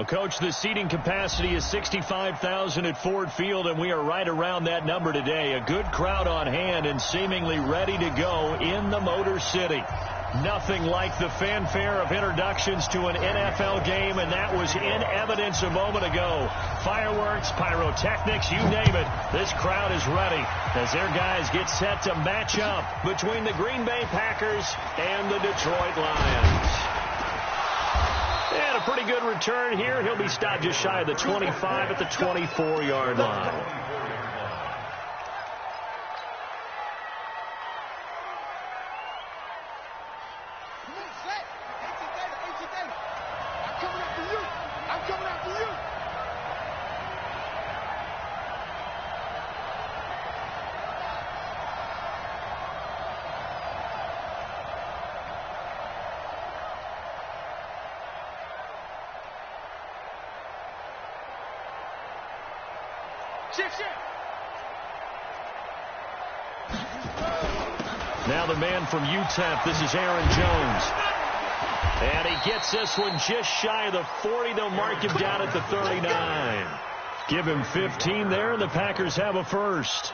Well, Coach, the seating capacity is 65,000 at Ford Field, and we are right around that number today. A good crowd on hand and seemingly ready to go in the Motor City. Nothing like the fanfare of introductions to an NFL game, and that was in evidence a moment ago. Fireworks, pyrotechnics, you name it. This crowd is ready as their guys get set to match up between the Green Bay Packers and the Detroit Lions. And a pretty good return here. He'll be stopped just shy of the 25 at the 24-yard line. Now the man from UTEP, this is Aaron Jones. And he gets this one just shy of the 40. They'll mark him down at the 39. Give him 15 there, and the Packers have a first.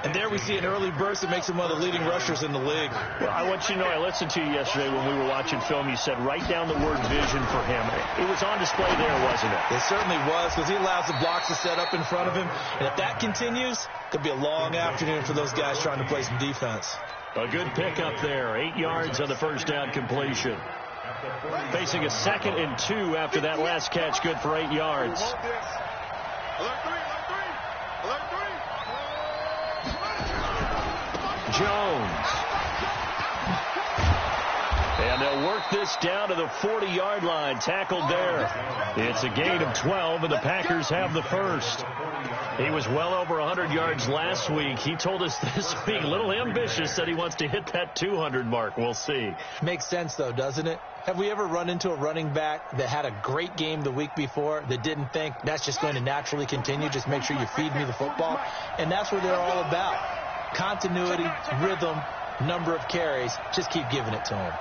And there we see an early burst that makes him one of the leading rushers in the league. Well, I want you to know, I listened to you yesterday when we were watching film. You said write down the word vision for him. It was on display there, wasn't it? It certainly was, because he allows the blocks to set up in front of him. And if that continues, could be a long afternoon for those guys trying to play some defense. A good pickup there. 8 yards on the first down completion. Facing a 2nd and 2 after that last catch. Good for 8 yards. Jones. And they'll work this down to the 40-yard line. Tackled there. It's a gain of 12, and the Packers have the first. He was well over 100 yards last week. He told us this week, a little ambitious, said he wants to hit that 200 mark. We'll see. Makes sense, though, doesn't it? Have we ever run into a running back that had a great game the week before that didn't think that's just going to naturally continue? Just make sure you feed me the football. And that's what they're all about. Continuity, rhythm, number of carries. Just keep giving it to him.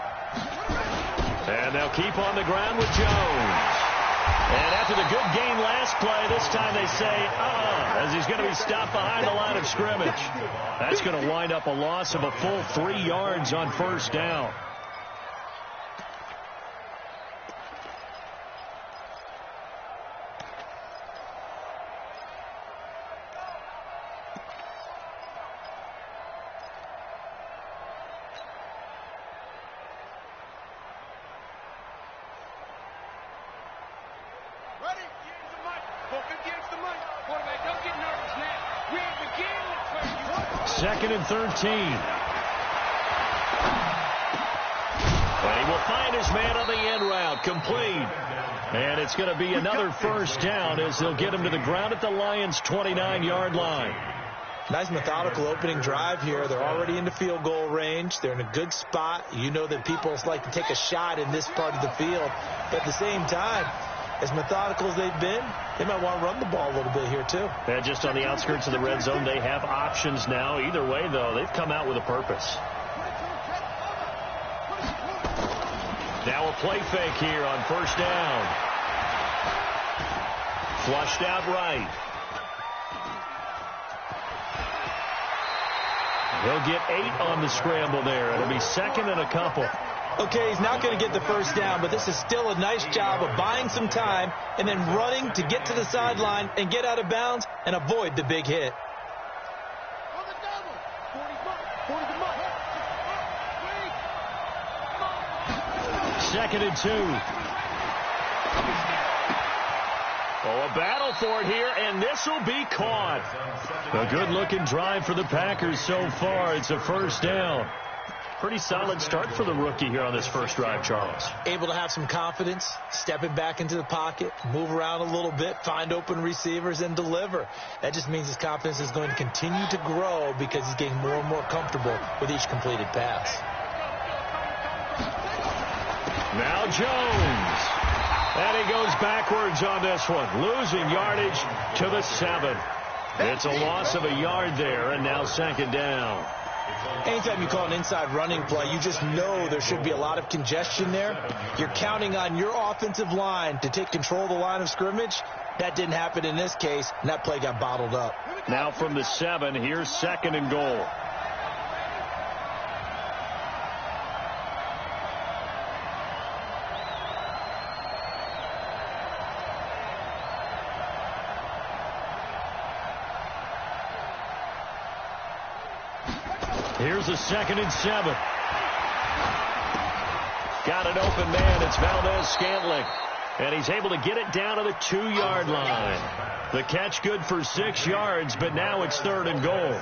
And they'll keep on the ground with Jones. And after the good game last play, this time they say, as he's going to be stopped behind the line of scrimmage. That's going to wind up a loss of a full 3 yards on first down. Second and 13. And he will find his man on the end route. Complete. And it's going to be another first down as they'll get him to the ground at the Lions' 29-yard line. Nice methodical opening drive here. They're already into field goal range. They're in a good spot. You know that people like to take a shot in this part of the field. But at the same time, as methodical as they've been, they might want to run the ball a little bit here, too. Yeah, just on the outskirts of the red zone, they have options now. Either way, though, they've come out with a purpose. Now a play fake here on first down. Flushed out right. He'll get 8 on the scramble there. It'll be 2nd and a couple. Okay, he's not going to get the first down, but this is still a nice job of buying some time and then running to get to the sideline and get out of bounds and avoid the big hit. Second and 2. Oh, a battle for it here, and this will be caught. A good-looking drive for the Packers so far. It's a first down. Pretty solid start for the rookie here on this first drive, Charles. Able to have some confidence, stepping back into the pocket, move around a little bit, find open receivers, and deliver. That just means his confidence is going to continue to grow because he's getting more and more comfortable with each completed pass. Now Jones. And he goes backwards on this one, losing yardage to the 7. It's a loss of a yard there, and now 2nd down. Anytime you call an inside running play, you just know there should be a lot of congestion there. You're counting on your offensive line to take control of the line of scrimmage. That didn't happen in this case, and that play got bottled up. Now from the 7, here's 2nd and goal. Here's a 2nd and 7. Got an open man. It's Valdez-Scantling. And he's able to get it down to the 2-yard line. The catch good for 6 yards, but now it's 3rd and goal.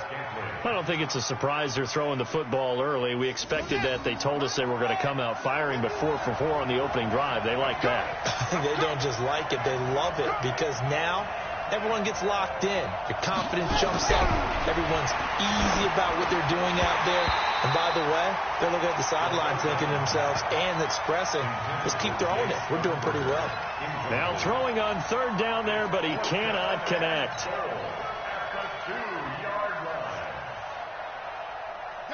I don't think it's a surprise they're throwing the football early. We expected that. They told us they were going to come out firing, but 4 for 4 on the opening drive. They like that. They don't just like it. They love it because now everyone gets locked in. Your confidence jumps up. Everyone's easy about what they're doing out there. And by the way, they're looking at the sidelines thinking to themselves and expressing, let's keep throwing it. We're doing pretty well. Now throwing on 3rd down there, but he cannot connect.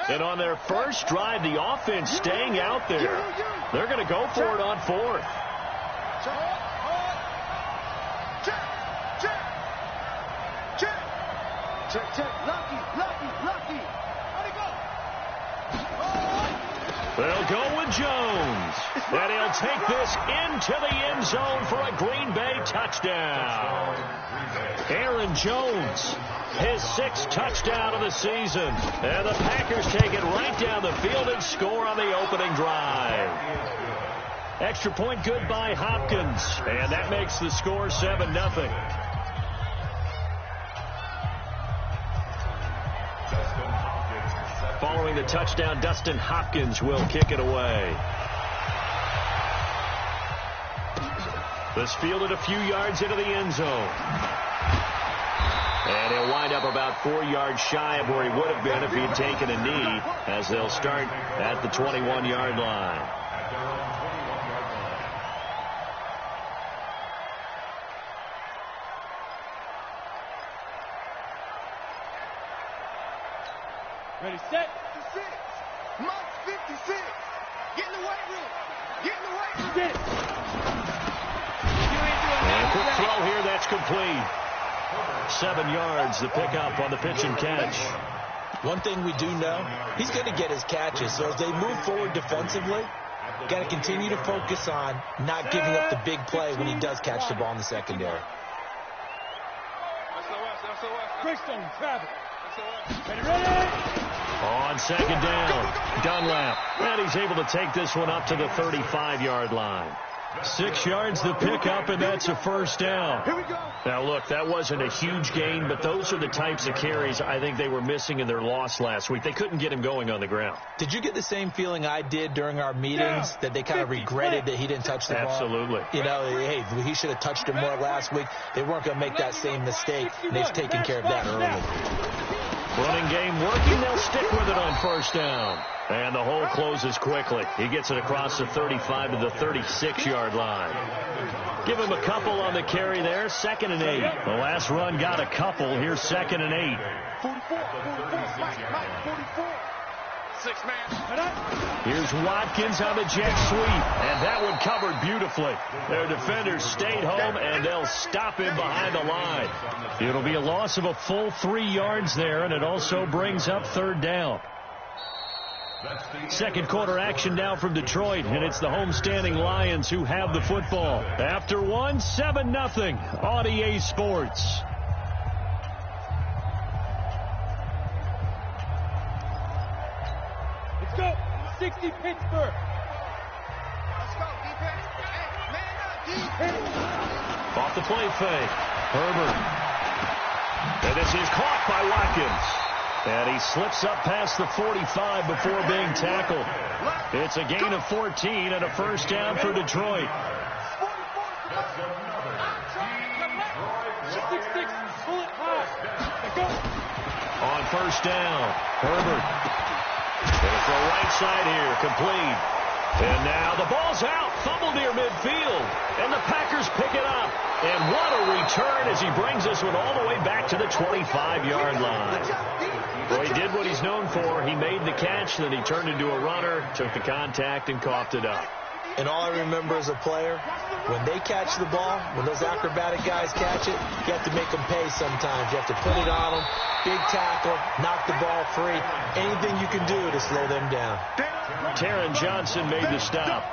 And on their first drive, the offense staying out there. They're going to go for it on 4th. They'll go with Jones. And he'll take this into the end zone for a Green Bay touchdown. Aaron Jones, his 6th touchdown of the season. And the Packers take it right down the field and score on the opening drive. Extra point good by Hopkins. And that makes the score 7-0. Following the touchdown, Dustin Hopkins will kick it away. This fielded a few yards into the end zone. And he'll wind up about 4 yards shy of where he would have been if he had taken a knee, as they'll start at the 21-yard line. Ready, set. 56. Mark 56. Get in the weight room. Get in the weight room. Sit. And a quick throw here, that's complete. 7 yards, the pickup on the pitch and catch. One thing we do know, he's going to get his catches. So as they move forward defensively, got to continue to focus on not giving up the big play when he does catch the ball in the secondary. Brixton, Travis. Ready? On 2nd down, Dunlap. And he's able to take this one up to the 35-yard line. 6 yards the pickup, and that's a 1st down. Here we go. Now, look, that wasn't a huge gain, but those are the types of carries I think they were missing in their loss last week. They couldn't get him going on the ground. Did you get the same feeling I did during our meetings, that they kind of regretted that he didn't touch the ball? Absolutely. You know, hey, he should have touched him more last week. They weren't going to make that same mistake, and they've taken care of that early. Running game working. They'll stick with it on 1st down. And the hole closes quickly. He gets it across the 35 to the 36-yard line. Give him a couple on the carry there. 2nd and 8. The last run got a couple. Here's 2nd and 8. 44, Mike, 44. 6-man. Here's Watkins on the jet sweep. And that one covered beautifully. Their defenders stayed home, and they'll stop him behind the line. It'll be a loss of a full 3 yards there, and it also brings up 3rd down. Second quarter action now from Detroit, and it's the homestanding Lions who have the football. After 7-0 on EA Sports. Let's go. 60 Pittsburgh. Let's go, defense. Man up, Off the play fake. Herbert. And this is caught by Watkins. And he slips up past the 45 before being tackled. It's a gain of 14 and a 1st down for Detroit. On 1st down, Herbert. Gonna throw right side here, complete. And now the ball's out, fumbled near midfield. And the Packers pick it up. And what a return as he brings this one all the way back to the 25-yard line. Well, he did what he's known for. He made the catch, then he turned into a runner, took the contact, and coughed it up. And all I remember as a player, when they catch the ball, when those acrobatic guys catch it, you have to make them pay sometimes. You have to put it on them, big tackle, knock the ball free. Anything you can do to slow them down. Taron Johnson made the stop.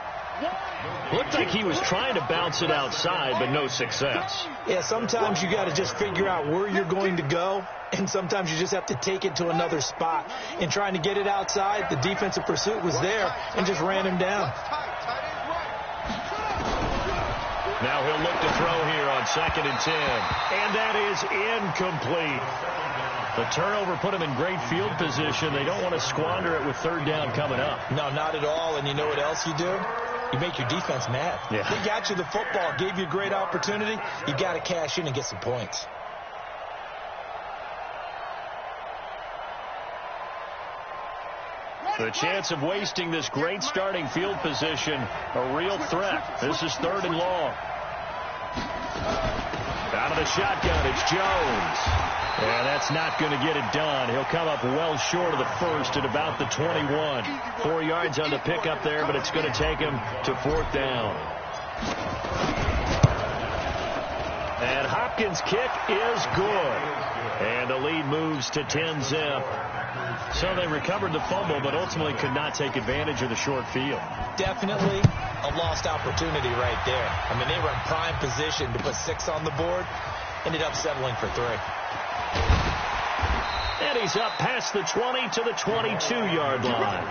Looked like he was trying to bounce it outside, but no success. Yeah, sometimes you got to just figure out where you're going to go, and sometimes you just have to take it to another spot. In trying to get it outside, the defensive pursuit was there and just ran him down. Now he'll look to throw here on 2nd and 10. And that is incomplete. The turnover put him in great field position. They don't want to squander it with 3rd down coming up. No, not at all. And you know what else you do? You make your defense mad. Yeah. They got you the football, gave you a great opportunity. You got to cash in and get some points. The chance of wasting this great starting field position, a real threat. This is 3rd and long. Out of the shotgun, it's Jones. And that's not going to get it done. He'll come up well short of the first at about the 21. 4 yards on the pickup there, but it's going to take him to 4th down. And Hopkins' kick is good. And the lead moves to 10-zip. So they recovered the fumble, but ultimately could not take advantage of the short field. Definitely a lost opportunity right there. I mean, they were in prime position to put 6 on the board. Ended up settling for 3. And he's up past the 20 to the 22-yard line.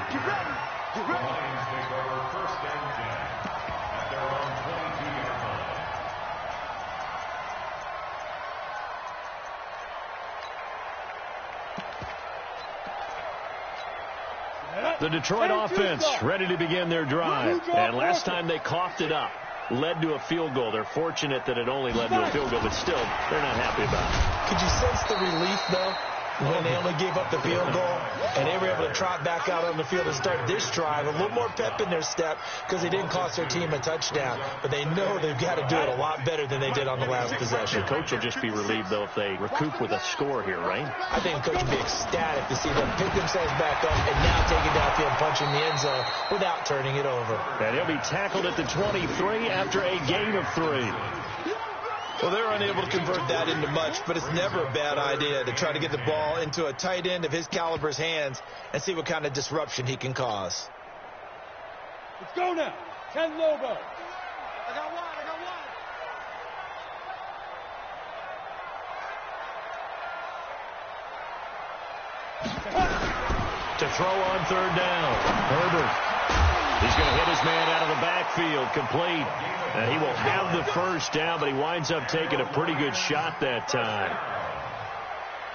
The Detroit offense ready to begin their drive. And last time they coughed it up, led to a field goal. They're fortunate that it only led to a field goal, but still, they're not happy about it. Could you sense the relief, though, when they only gave up the field goal and they were able to trot back out on the field and start this drive? A little more pep in their step because they didn't cost their team a touchdown, but they know they've got to do it a lot better than they did on the last possession. The coach will just be relieved, though, if they recoup with a score here, right? I think the coach will be ecstatic to see them pick themselves back up and now take it downfield, punch in the end zone without turning it over. And he'll be tackled at the 23 after a gain of 3. Well, they're unable to convert that into much, but it's never a bad idea to try to get the ball into a tight end of his caliber's hands and see what kind of disruption he can cause. Let's go now. Ken Lobo. I got one. To throw on 3rd down. Herbert. He's going to hit his man out of the backfield, complete. And he will have the 1st down, but he winds up taking a pretty good shot that time.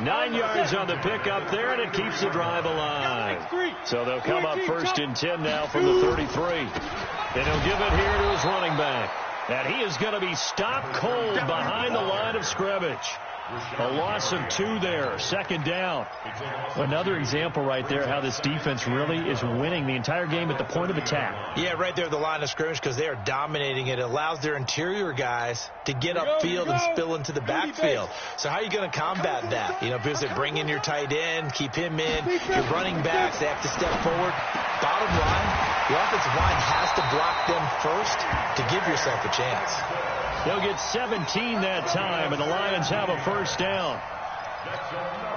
9 yards on the pickup there, and it keeps the drive alive. So they'll come up 1st and 10 now from the 33. And he'll give it here to his running back. And he is going to be stopped cold behind the line of scrimmage. A loss of 2 there, 2nd down. Another example right there how this defense really is winning the entire game at the point of attack. Yeah, right there at the line of scrimmage because they are dominating it. It allows their interior guys to get upfield and spill into the backfield. So how are you going to combat that? You know, because they bring in your tight end, keep him in. Your running backs, they have to step forward. Bottom line, the offensive line has to block them first to give yourself a chance. They'll get 17 that time, and the Lions have a 1st down.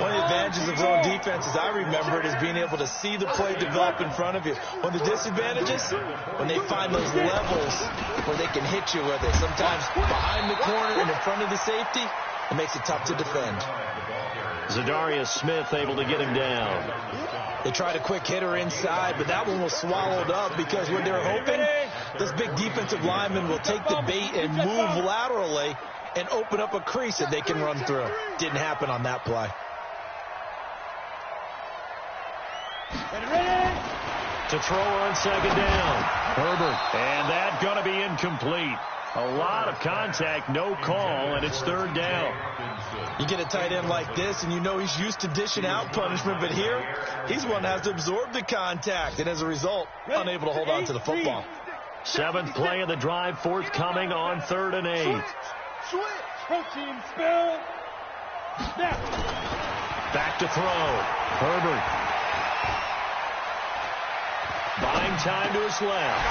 One of the advantages of zone defense, as I remember it, is being able to see the play develop in front of you. One of the disadvantages, when they find those levels where they can hit you with it, sometimes behind the corner and in front of the safety, it makes it tough to defend. Zadarius Smith able to get him down. They tried a quick hitter inside, but that one was swallowed up because what they're hoping, this big defensive lineman will take the bait and move laterally and open up a crease that they can run through. Didn't happen on that play. To throw on 2nd down. Herbert. And that going to be incomplete. A lot of contact, no call, and it's 3rd down. You get a tight end like this, and you know he's used to dishing out punishment, but here, he's one that has to absorb the contact, and as a result, unable to hold on to the football. 7th play of the drive, forthcoming on 3rd and 8. Protein spill. Snap. Back to throw. Herbert. Buying time to his left.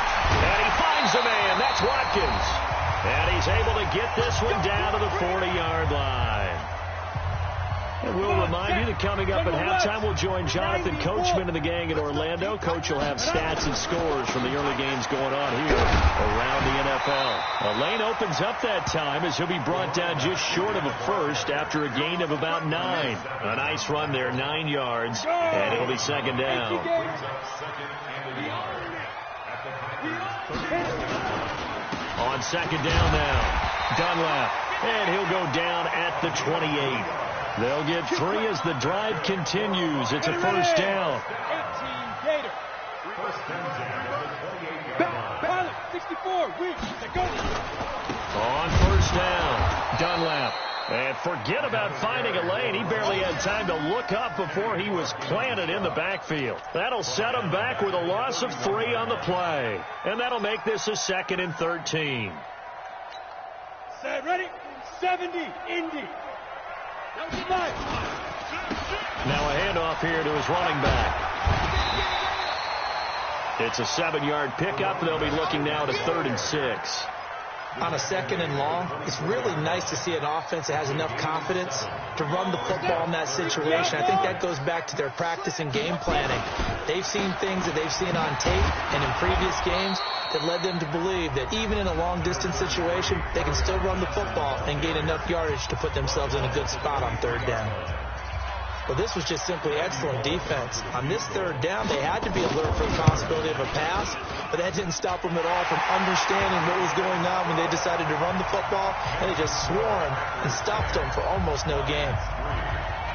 And he finds a man. That's Watkins. And he's able to get this one down to the 40-yard line. And we'll remind you that coming up at halftime, we'll join Jonathan Coachman and the gang in Orlando. Coach will have stats and scores from the early games going on here around the NFL. A lane opens up that time as he'll be brought down just short of a first after a gain of about 9. A nice run there, 9 yards, and it'll be second down. On second down now, Dunlap, and he'll go down at the 28. They'll get 3 as the drive continues. It's a first down. 18 Gator. Pilot, 64, On first down, Dunlap. And forget about finding a lane. He barely had time to look up before he was planted in the backfield. That'll set him back with a loss of 3 on the play. And that'll make this a 2nd and 13. Set, ready? 70, Indy. Now a handoff here to his running back. It's a 7-yard pickup. They'll be looking now to 3rd and 6. On a 2nd and long, it's really nice to see an offense that has enough confidence to run the football in that situation. I think that goes back to their practice and game planning. They've seen things that they've seen on tape and in previous games that led them to believe that even in a long-distance situation, they can still run the football and gain enough yardage to put themselves in a good spot on 3rd down. Well, this was just simply excellent defense. On this 3rd down, they had to be alert for the possibility of a pass, but that didn't stop them at all from understanding what was going on when they decided to run the football, and they just swarmed and stopped them for almost no gain.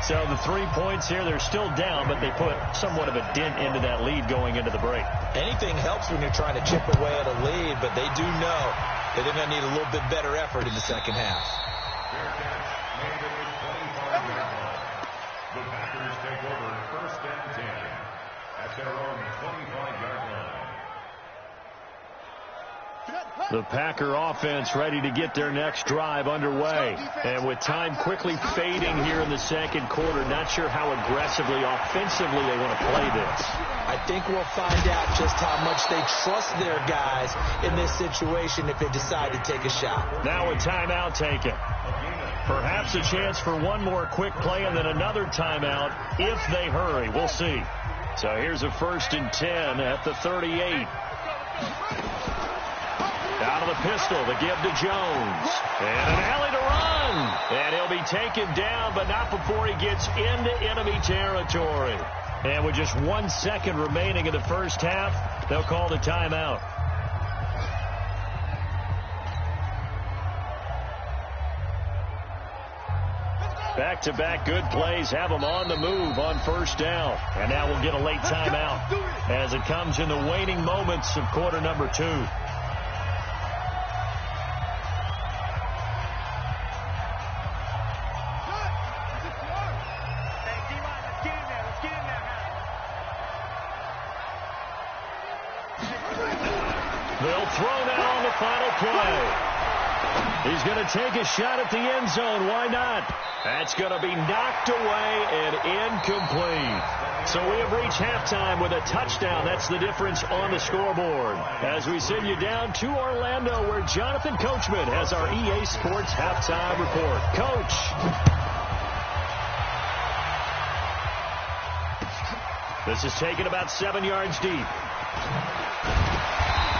So the 3 points here, they're still down, but they put somewhat of a dent into that lead going into the break. Anything helps when you're trying to chip away at a lead, but they do know that they're going to need a little bit better effort in the second half. The Packers take over 1st and 10 at their own 25-yard line. The Packer offense ready to get their next drive underway. And with time quickly fading here in the 2nd quarter, not sure how aggressively, offensively they want to play this. I think we'll find out just how much they trust their guys in this situation if they decide to take a shot. Now a timeout taken. Perhaps a chance for one more quick play and then another timeout if they hurry. We'll see. So here's a 1st and 10 at the 38. Out of the pistol, the give to Jones. And an alley to run. And he'll be taken down, but not before he gets into enemy territory. And with just 1 second remaining in the first half, they'll call the timeout. Back-to-back good plays have them on the move on first down. And now we'll get a late timeout as it comes in the waning moments of quarter number 2. They'll throw now on the final play. He's going to take a shot at the end zone. Why not? That's going to be knocked away and incomplete. So we have reached halftime with a touchdown. That's the difference on the scoreboard. As we send you down to Orlando, where Jonathan Coachman has our EA Sports halftime report. Coach. This is taken about 7 yards deep.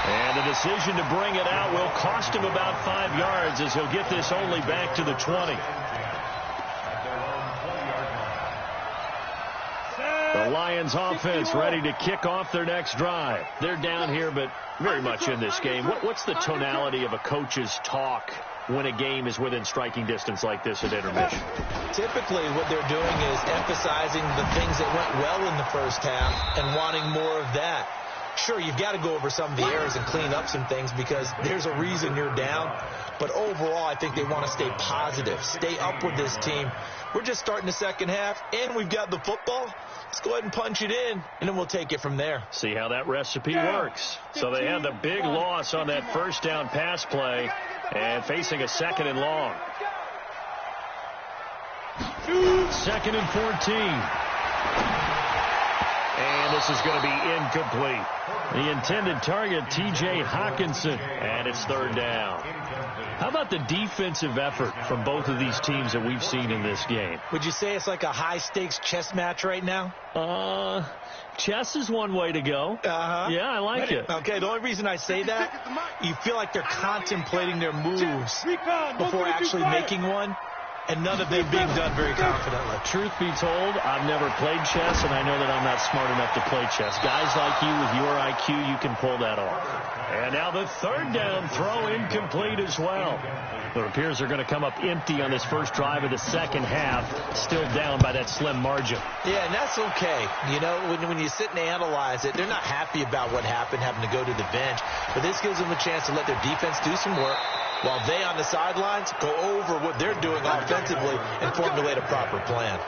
And the decision to bring it out will cost him about 5 yards as he'll get this only back to the 20. The Lions offense ready to kick off their next drive. They're down here, but very much in this game. What's the tonality of a coach's talk when a game is within striking distance like this at intermission? Typically, what they're doing is emphasizing the things that went well in the first half and wanting more of that. Sure, you've got to go over some of the errors and clean up some things because there's a reason you're down. But overall, I think they want to stay positive, stay up with this team. We're just starting the second half, and we've got the football. Let's go ahead and punch it in, and then we'll take it from there. See how that recipe works. So they had the big loss on that first down pass play and facing a 2nd and long. 2nd and 14. And this is going to be incomplete. The intended target, T.J. Hawkinson, and it's third down. How about the defensive effort from both of these teams that we've seen in this game? Would you say it's like a high-stakes chess match right now? Chess is one way to go. Yeah, I like it. Okay, the only reason I say that, you feel like they're contemplating their moves before actually making one, and none of them being done very confidently. Truth be told, I've never played chess, and I know that I'm not smart enough to play chess. Guys like you with your IQ, you can pull that off. And now the third down throw incomplete as well. It appears they're going to come up empty on this first drive of the second half, still down by that slim margin. Yeah, and that's okay. You know, when you sit and analyze it, they're not happy about what happened, having to go to the bench, but this gives them a chance to let their defense do some work while they on the sidelines go over what they're doing offensively and formulate a proper plan.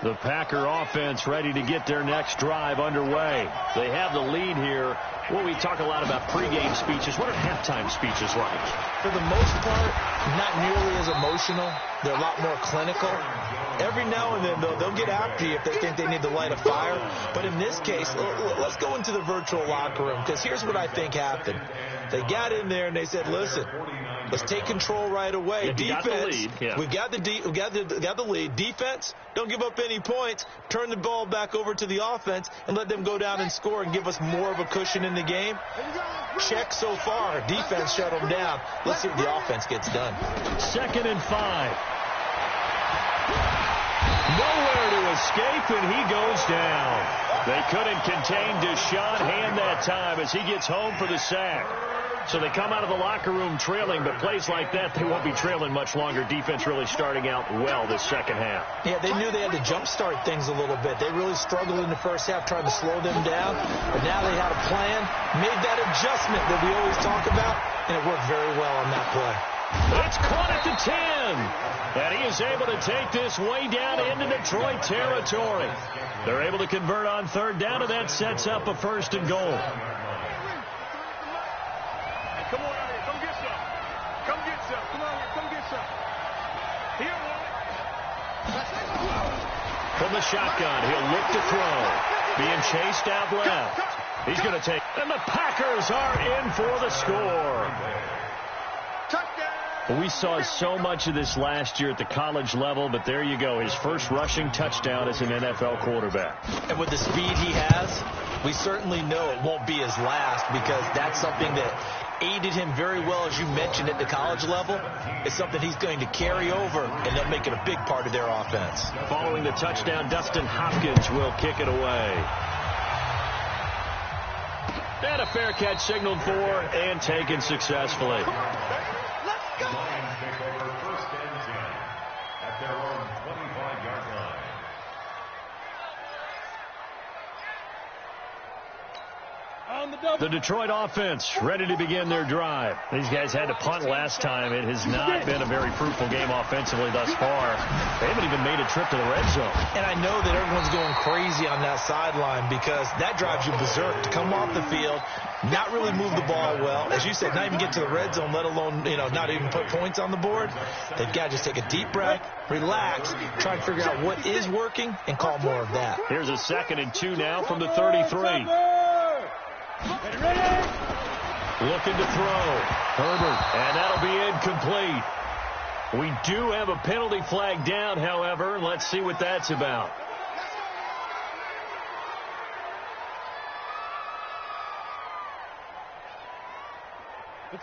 The Packer offense ready to get their next drive underway. They have the lead here. Well, we talk a lot about pregame speeches. What are halftime speeches like? For the most part, not nearly as emotional. They're a lot more clinical. Every now and then, though, they'll get after you if they think they need to light a fire. But in this case, let's go into the virtual locker room, because here's what I think happened. They got in there and they said, listen, let's take control right away. Defense, got the lead. Yeah. We've got the lead. Defense, don't give up any points. Turn the ball back over to the offense and let them go down and score and give us more of a cushion in the game. Check so far. Defense shut them down. Let's see what the offense gets done. 2nd and 5. Nowhere to escape, and he goes down. They couldn't contain Deshaun Hand that time as he gets home for the sack. So they come out of the locker room trailing, but plays like that, they won't be trailing much longer. Defense really starting out well this second half. Yeah, they knew they had to jumpstart things a little bit. They really struggled in the first half trying to slow them down, but now they had a plan, made that adjustment that we always talk about, and it worked very well on that play. It's caught at the 10. And he is able to take this way down into Detroit territory. They're able to convert on third down, and that sets up a 1st and goal. Come on out here. Come get some. Come get some. Come on here. Come get some. Here, From the shotgun, he'll look to throw. Being chased out left. He's going to take. And the Packers are in for the score. We saw so much of this last year at the college level, but there you go. His first rushing touchdown as an NFL quarterback. And with the speed he has, we certainly know it won't be his last, because that's something that aided him very well, as you mentioned, at the college level. It's something he's going to carry over, and they'll make it a big part of their offense. Following the touchdown, Dustin Hopkins will kick it away. And a fair catch signaled for and taken successfully. Lions take over 1st and 10 at their own 25-yard line. The Detroit offense ready to begin their drive. These guys had to punt last time. It has not been a very fruitful game offensively thus far. They haven't even made a trip to the red zone. And I know that everyone's going crazy on that sideline, because that drives you berserk to come off the field, not really move the ball well. As you said, not even get to the red zone, let alone, not even put points on the board. They've got to just take a deep breath, relax, try to figure out what is working, and call more of that. Here's a 2nd and 2 now from the 33. Looking to throw. Herbert, and that'll be incomplete. We do have a penalty flag down, however. Let's see what that's about.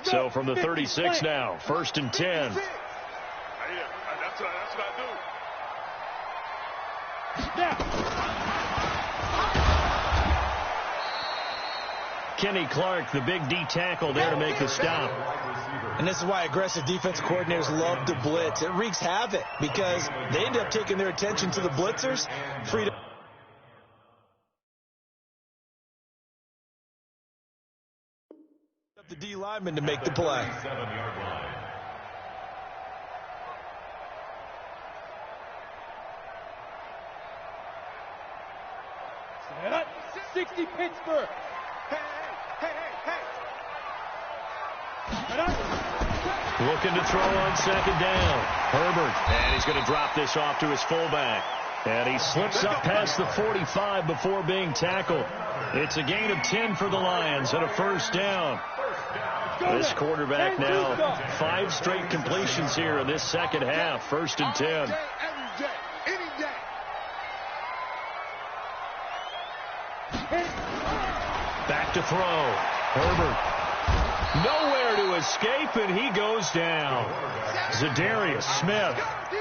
So from the 36 now, 1st and 10. That's what I do. Kenny Clark, the big D tackle there to make the stop. And this is why aggressive defense coordinators love to blitz. It wreaks havoc, because they end up taking their attention to the blitzers. Free to the D lineman to make the play. 7-yard line. 60 Pittsburgh. Hey. Looking to throw on second down. Herbert. And he's going to drop this off to his fullback. And he slips up past the 45 before being tackled. It's a gain of 10 for the Lions and a first down. This quarterback now 5 straight completions here in this second half. First and 10. Back to throw. Herbert. Nowhere to escape, and he goes down. Zadarius Smith.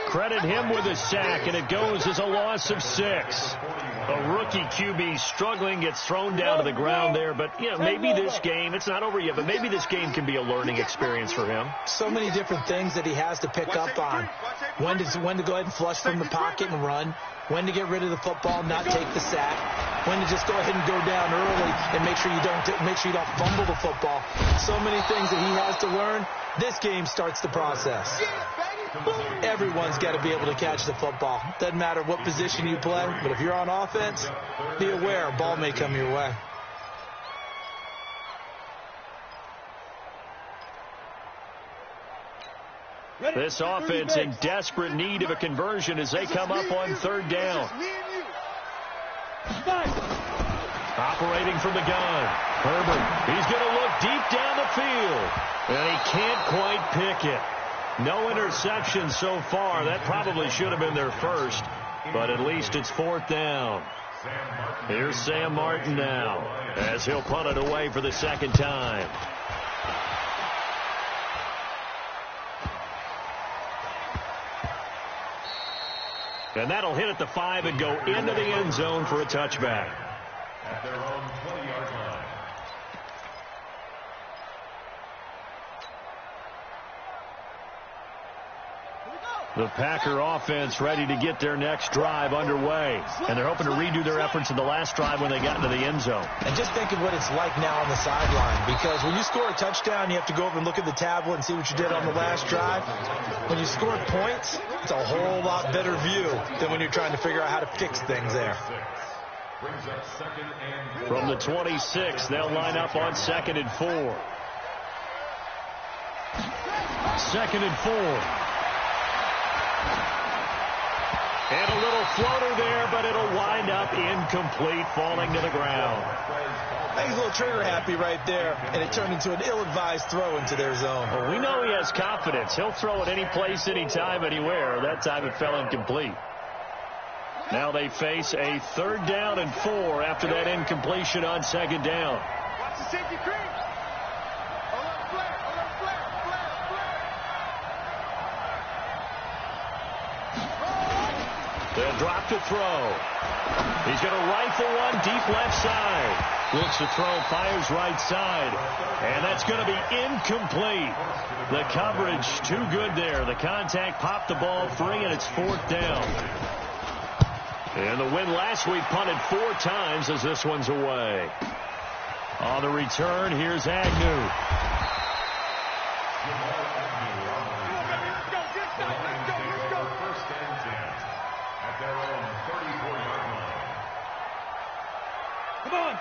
Credit him with a sack, and it goes as a loss of 6. A rookie QB struggling, gets thrown down to the ground there. But, yeah, maybe this game, it's not over yet, but maybe this game can be a learning experience for him. So many different things that he has to pick up on. When to go ahead and flush from the pocket and run. When to get rid of the football, not take the sack. When to just go ahead and go down early and make sure you don't fumble the football. So many things that he has to learn. This game starts the process. Everyone's got to be able to catch the football. Doesn't matter what position you play, but if you're on offense, be aware a ball may come your way. This offense in desperate need of a conversion as they come up on third down. Operating from the gun. Herbert, he's going to look deep down the field. And he can't quite pick it. No interception so far. That probably should have been their first. But at least it's fourth down. Here's Sam Martin now as he'll punt it away for the second time. And that'll hit at the 5 and go into the end zone for a touchback. At their own 20-yard line. The Packer offense ready to get their next drive underway. And they're hoping to redo their efforts in the last drive when they got into the end zone. And just think of what it's like now on the sideline. Because when you score a touchdown, you have to go over and look at the tablet and see what you did on the last drive. When you score points, it's a whole lot better view than when you're trying to figure out how to fix things there. From the 26, they'll line up on 2nd and 4. 2nd and 4. And a little floater there, but it'll wind up incomplete, falling to the ground. He's a little trigger happy right there, and it turned into an ill-advised throw into their zone. Well, we know he has confidence. He'll throw it any place, anytime, anywhere. That time it fell incomplete. Now they face a 3rd down and 4 after that incompletion on 2nd down. Watch the safety creep. They'll drop to throw. He's going to rifle one deep left side. Looks to throw, fires right side. And that's going to be incomplete. The coverage too good there. The contact popped the ball free, and it's 4th down. And the win last week punted 4 times as this one's away. On the return, here's Agnew.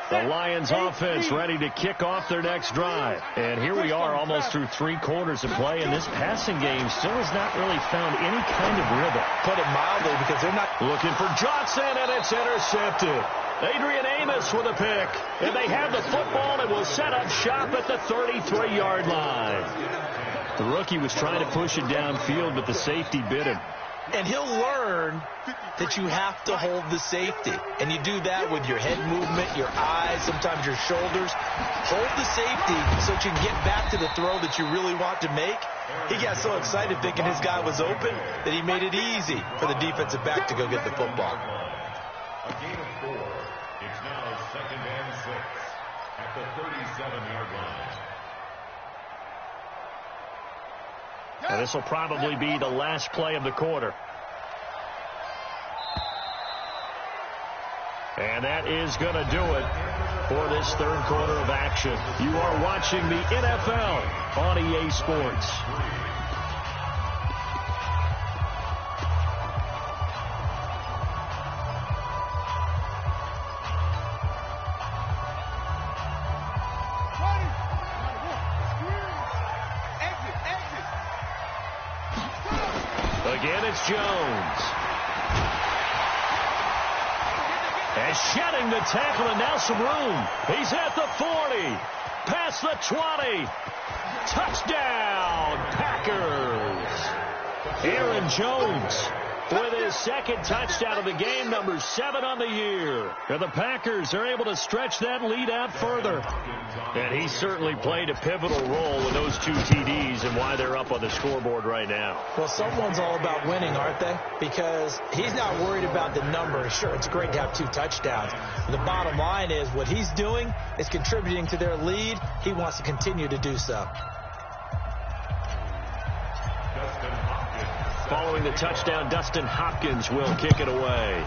The Lions offense ready to kick off their next drive. And here we are almost through 3 quarters of play, and this passing game still has not really found any kind of rhythm. Put it mildly, because they're not looking for Johnson, and it's intercepted. Adrian Amos with a pick. And they have the football and will set up shop at the 33-yard line. The rookie was trying to push it downfield, but the safety bit him. And he'll learn that you have to hold the safety. And you do that with your head movement, your eyes, sometimes your shoulders. Hold the safety so that you can get back to the throw that you really want to make. He got so excited thinking his guy was open that he made it easy for the defensive back to go get the football. A gain of 4. It's now 2nd and 6 at the 37-yard line. And this will probably be the last play of the quarter. And that is going to do it for this 3rd quarter of action. You are watching the NFL on EA Sports. Again, it's Jones. And shedding the tackle, and now some room. He's at the 40. Past the 20. Touchdown, Packers. Aaron Jones with his second touchdown of the game, number 7 on the year. And the Packers are able to stretch that lead out further. And he certainly played a pivotal role with those 2 TDs and why they're up on the scoreboard right now. Well, someone's all about winning, aren't they? Because he's not worried about the number. Sure, it's great to have 2 touchdowns. But the bottom line is what he's doing is contributing to their lead. He wants to continue to do so. Following the touchdown, Dustin Hopkins will kick it away.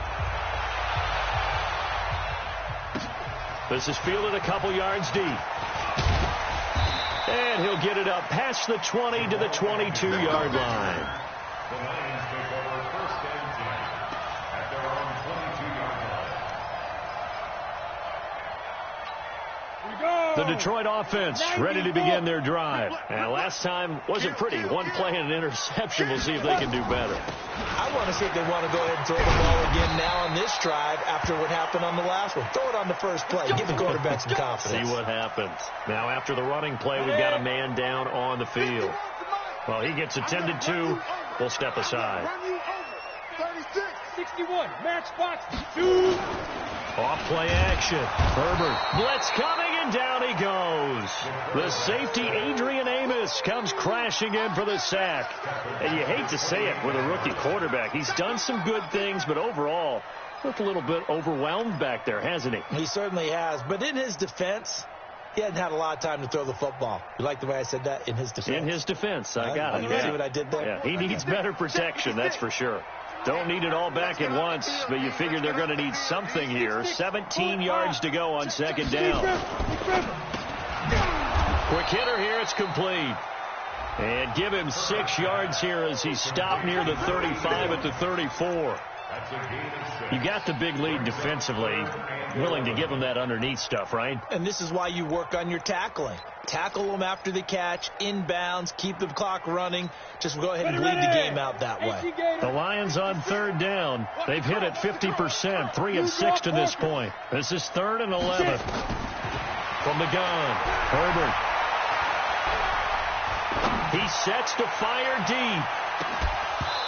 This is fielded a couple yards deep. And he'll get it up past the 20 to the 22-yard line. The Lions take over first and 10 at their own 22-yard line. The Detroit offense ready to begin their drive. And last time wasn't pretty. One play and an interception. We'll see if they can do better. I want to see if they want to go ahead and throw the ball again now on this drive after what happened on the last one. Throw it on the first play. Give the quarterback some confidence. See what happens. Now after the running play, we've got a man down on the field. Well, he gets attended to. We'll step aside. 61, match box 2. Off play action. Herbert. Blitz coming, and down he goes. The safety, Adrian Amos, comes crashing in for the sack. And you hate to say it with a rookie quarterback. He's done some good things, but overall, looked a little bit overwhelmed back there, hasn't he? He certainly has. But in his defense, he hasn't had a lot of time to throw the football. You like the way I said that? In his defense? In his defense. I got it. You see what I did there? Yeah, he needs better protection, that's for sure. Don't need it all back at once, but you figure they're going to need something here. 17 yards to go on second down. Quick hitter here. It's complete. And give him 6 yards here as he's stopped near the 35 at the 34. You got the big lead defensively. Willing to give him that underneath stuff, right? And this is why you work on your tackling. Tackle them after the catch, inbounds, keep the clock running. Just go ahead and bleed the game out that way. The Lions on third down. They've hit it 50%, 3 of 6 to this point. This is 3rd and 11. From the gun, Herbert. He sets to fire deep.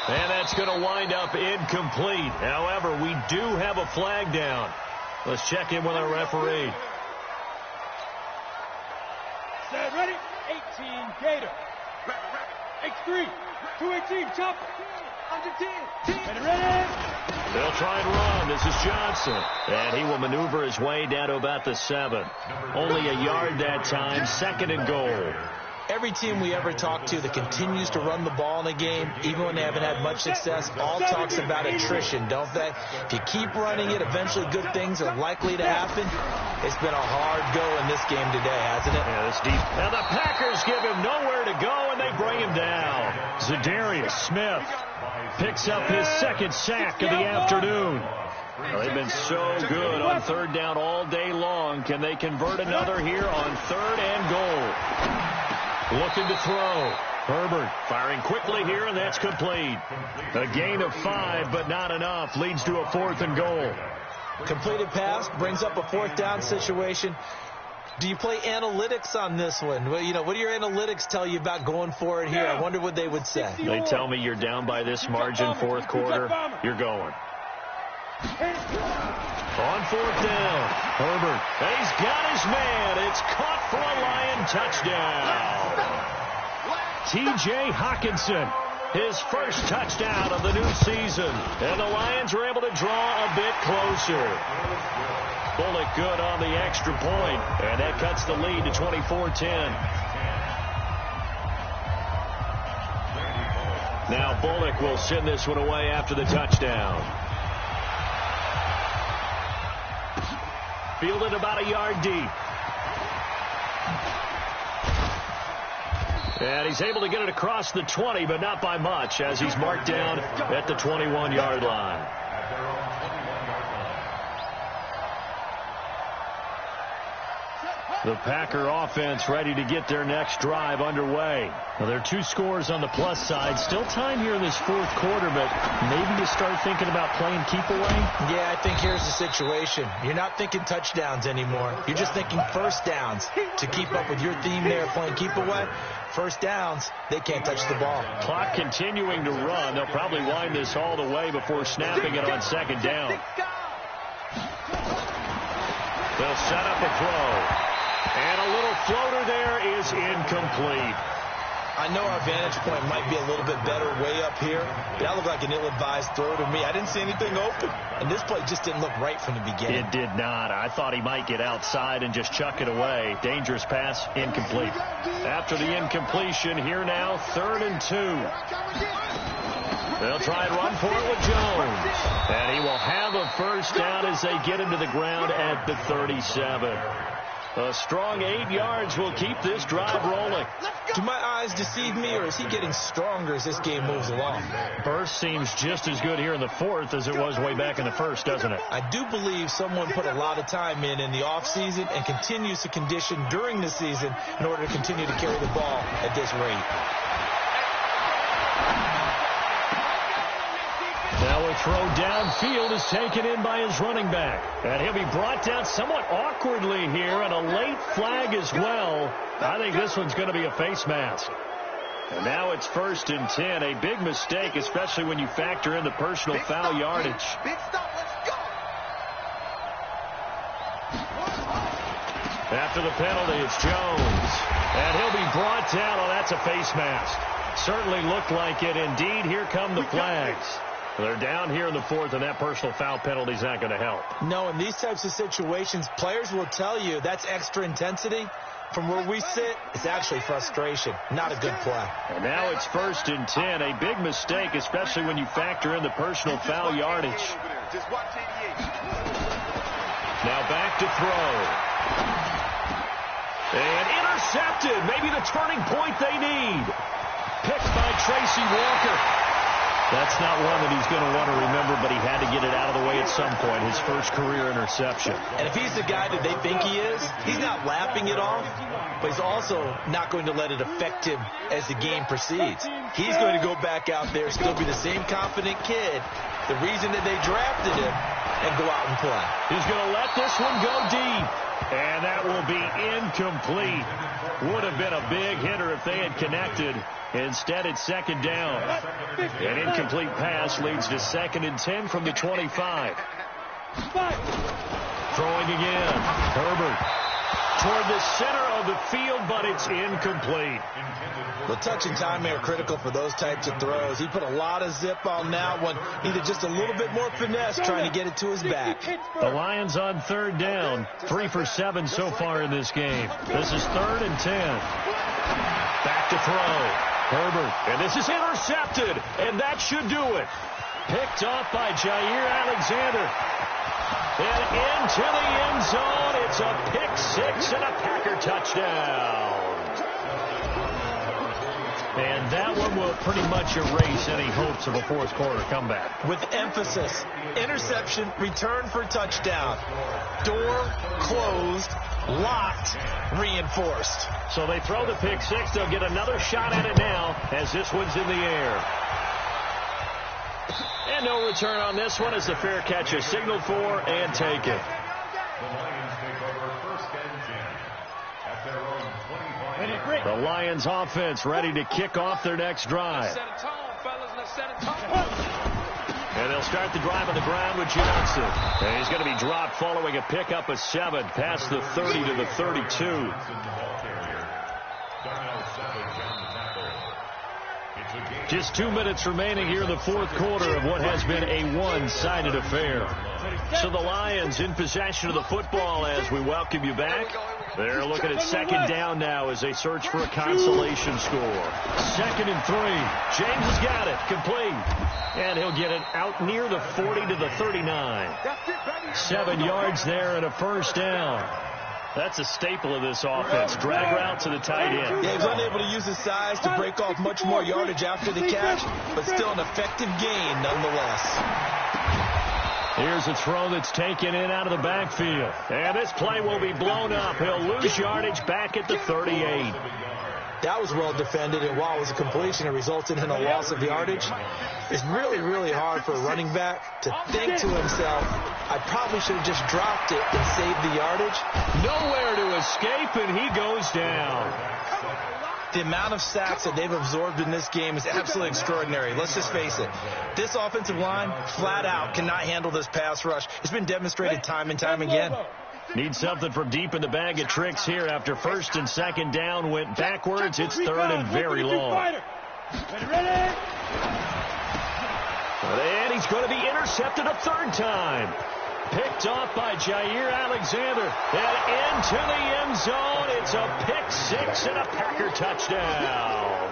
And that's going to wind up incomplete. However, we do have a flag down. Let's check in with our referee. Set, ready? 18, Gator. X3, 218, chop. Under 10, 10. Ready? They'll try and run. This is Johnson. And he will maneuver his way down to about the 7. Only a yard that time. 2nd and goal. Every team we ever talk to that continues to run the ball in a game, even when they haven't had much success, all talks about attrition, don't they? If you keep running it, eventually good things are likely to happen. It's been a hard go in this game today, hasn't it? Yeah, it's deep. Now the Packers give him nowhere to go, and they bring him down. Zadarius Smith picks up his 2nd sack of the afternoon. Well, they've been so good on 3rd down all day long. Can they convert another here on 3rd and goal? Looking to throw. Herbert firing quickly here, and that's complete. A gain of 5, but not enough. Leads to a 4th and goal. Completed pass brings up a 4th down situation. Do you play analytics on this one? Well, you know, what do your analytics tell you about going for it here? I wonder what they would say. They tell me you're down by this margin, 4th quarter. You're going. On 4th down, Herbert. He's got his man. It's caught for a Lion touchdown. T.J. Hockenson, his first touchdown of the new season. And the Lions were able to draw a bit closer. Bullock good on the extra point. And that cuts the lead to 24-10. Now Bullock will send this one away after the touchdown. Fielded about a yard deep. And he's able to get it across the 20, but not by much, as he's marked down at the 21-yard line. The Packer offense ready to get their next drive underway. Well, there are 2 scores on the plus side. Still time here in this fourth quarter, but maybe you start thinking about playing keep away? Yeah, I think here's the situation. You're not thinking touchdowns anymore. You're just thinking first downs. To keep up with your theme there, playing keep away, first downs, they can't touch the ball. Clock continuing to run. They'll probably wind this all the way before snapping it on second down. They'll set up a throw. And a little floater there is incomplete. I know our vantage point might be a little bit better way up here, but that looked like an ill-advised throw to me. I didn't see anything open, and this play just didn't look right from the beginning. It did not. I thought he might get outside and just chuck it away. Dangerous pass, incomplete. After the incompletion, here now, 3rd and 2. They'll try and run for it with Jones. And he will have a first down as they get into the ground at the 37. A strong 8 yards will keep this drive rolling. Do my eyes deceive me, or is he getting stronger as this game moves along? Burst seems just as good here in the fourth as it was way back in the first, doesn't it? I do believe someone put a lot of time in the offseason and continues to condition during the season in order to continue to carry the ball at this rate. Now a throw downfield is taken in by his running back. And he'll be brought down somewhat awkwardly here, and a late flag as well. I think this one's going to be a face mask. And now it's 1st and 10. A big mistake, especially when you factor in the personal foul yardage. Big stop, let's go. After the penalty, it's Jones. And he'll be brought down. Oh, that's a face mask. Certainly looked like it. Indeed, here come the flags. They're down here in the fourth, and that personal foul penalty is not going to help. No, in these types of situations, players will tell you that's extra intensity. From where we sit, it's actually frustration. Not a good play. And now it's 1st and 10. A big mistake, especially when you factor in the personal foul yardage. Now back to throw. And intercepted. Maybe the turning point they need. Picked by Tracy Walker. That's not one that he's going to want to remember, but he had to get it out of the way at some point, his first career interception. And if he's the guy that they think he is, he's not lapping it off, but he's also not going to let it affect him as the game proceeds. He's going to go back out there, still be the same confident kid, the reason that they drafted him, and go out and play. He's going to let this one go deep. And that will be incomplete. Would have been a big hitter if they had connected. Instead, it's 2nd down. An incomplete pass leads to 2nd and 10 from the 25. Throwing again. Herbert toward the center of the field, but it's incomplete. The touch and time are critical for those types of throws. He put a lot of zip on that one. Needed just a little bit more finesse trying to get it to his back. The Lions on 3rd down. 3 for 7 so far in this game. This is 3rd and 10. Back to throw. Herbert. And this is intercepted. And that should do it. Picked off by Jair Alexander. And into the end zone. It's a pick 6 and a Packer touchdown. And that one will pretty much erase any hopes of a fourth quarter comeback. With emphasis, interception, return for touchdown. Door closed, locked, reinforced. So they throw the pick 6. They'll get another shot at it now as this one's in the air. And no return on this one as the fair catch is signaled for and taken. The Lions take over 1st and 10 at their own 25. The Lions offense ready to kick off their next drive. And they'll start the drive on the ground with Johnson. And he's going to be dropped following a pickup of 7 past the 30 to the 32. Just 2 minutes remaining here in the fourth quarter of what has been a one-sided affair. So the Lions in possession of the football as we welcome you back. They're looking at 2nd down now as they search for a consolation score. 2nd and 3. James has got it. Complete. And he'll get it out near the 40 to the 39. 7 yards there and a first down. That's a staple of this offense. Drag route to the tight end. Yeah, he was unable to use his size to break off much more yardage after the catch, but still an effective gain nonetheless. Here's a throw that's taken in out of the backfield. And this play will be blown up. He'll lose yardage back at the 38. That was well defended, and while it was a completion, it resulted in a loss of yardage. It's really, really hard for a running back to think to himself, I probably should have just dropped it and saved the yardage. Nowhere to escape, and he goes down. The amount of sacks that they've absorbed in this game is absolutely extraordinary. Let's just face it. This offensive line, flat out, cannot handle this pass rush. It's been demonstrated time and time again. Need something from deep in the bag of tricks here after first and second down went backwards. It's third and very long. And he's going to be intercepted a third time. Picked off by Jair Alexander. And into the end zone. It's a pick six and a Packer touchdown.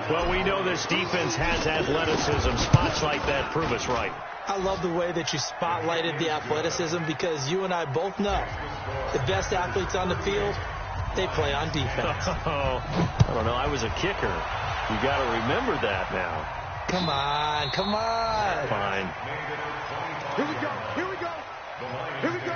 Well, we know this defense has athleticism. Spots like that prove us right. I love the way that you spotlighted the athleticism because you and I both know the best athletes on the field, they play on defense. Oh, I don't know. I was a kicker. You got to remember that now. Come on, come on. Fine. Here we go. Here we go. Here we go.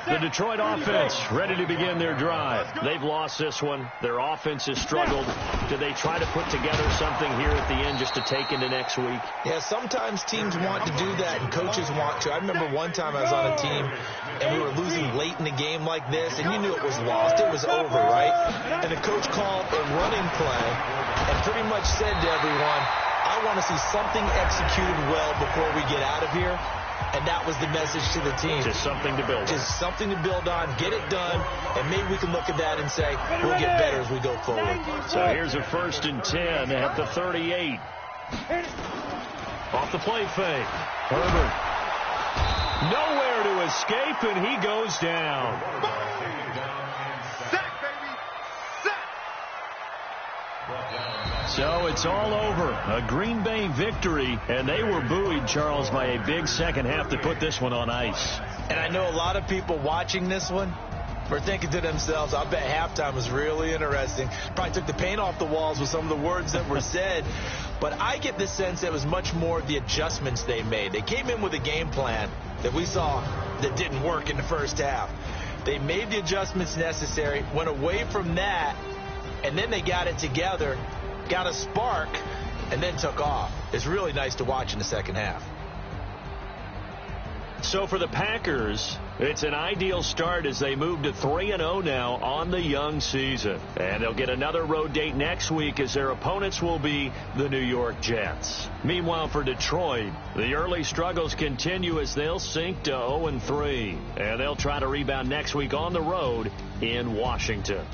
The Detroit offense ready to begin their drive. They've lost this one. Their offense has struggled. Do they try to put together something here at the end just to take into next week? Yeah, sometimes teams want to do that and coaches want to. I remember one time I was on a team and we were losing late in a game like this, and you knew it was lost. It was over, right? And the coach called a running play and pretty much said to everyone, I want to see something executed well before we get out of here. And that was the message to the team. Just something to build on. Just something to build on, get it done, and maybe we can look at that and say, we'll get better as we go forward. So here's a 1st and 10 at the 38. Off the play fake. Herbert. Nowhere to escape, and he goes down. Sack, baby. Sack. So it's all over. A Green Bay victory, and they were buoyed, Charles, by a big second half to put this one on ice. And I know a lot of people watching this one were thinking to themselves, I bet halftime was really interesting. Probably took the paint off the walls with some of the words that were said. But I get the sense that it was much more of the adjustments they made. They came in with a game plan that we saw that didn't work in the first half. They made the adjustments necessary, went away from that, and then they got it together, got a spark, and then took off. It's really nice to watch in the second half. So for the Packers, it's an ideal start as they move to 3-0 now on the young season. And they'll get another road date next week as their opponents will be the New York Jets. Meanwhile, for Detroit, the early struggles continue as they'll sink to 0-3. And they'll try to rebound next week on the road in Washington.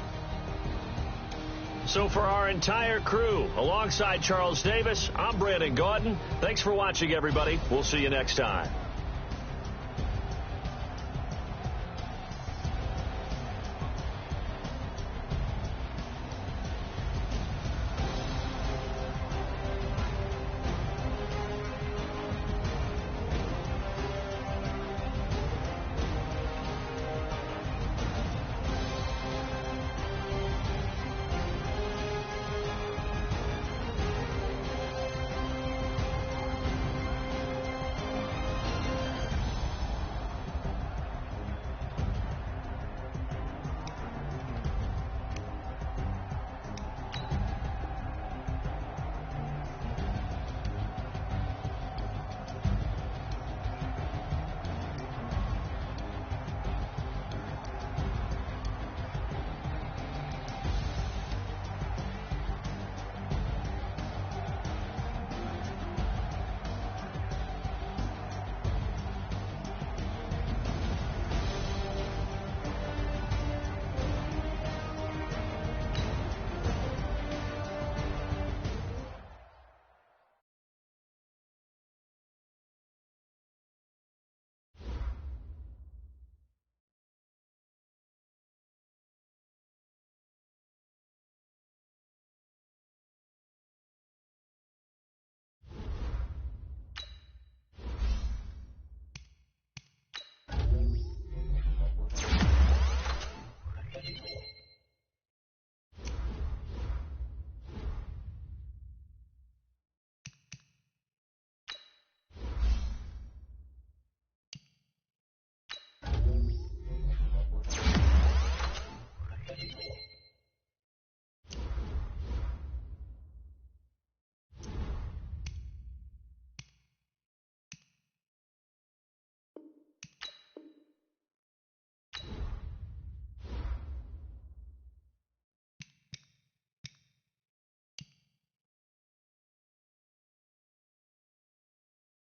So for our entire crew, alongside Charles Davis, I'm Brandon Gaudin. Thanks for watching, everybody. We'll see you next time.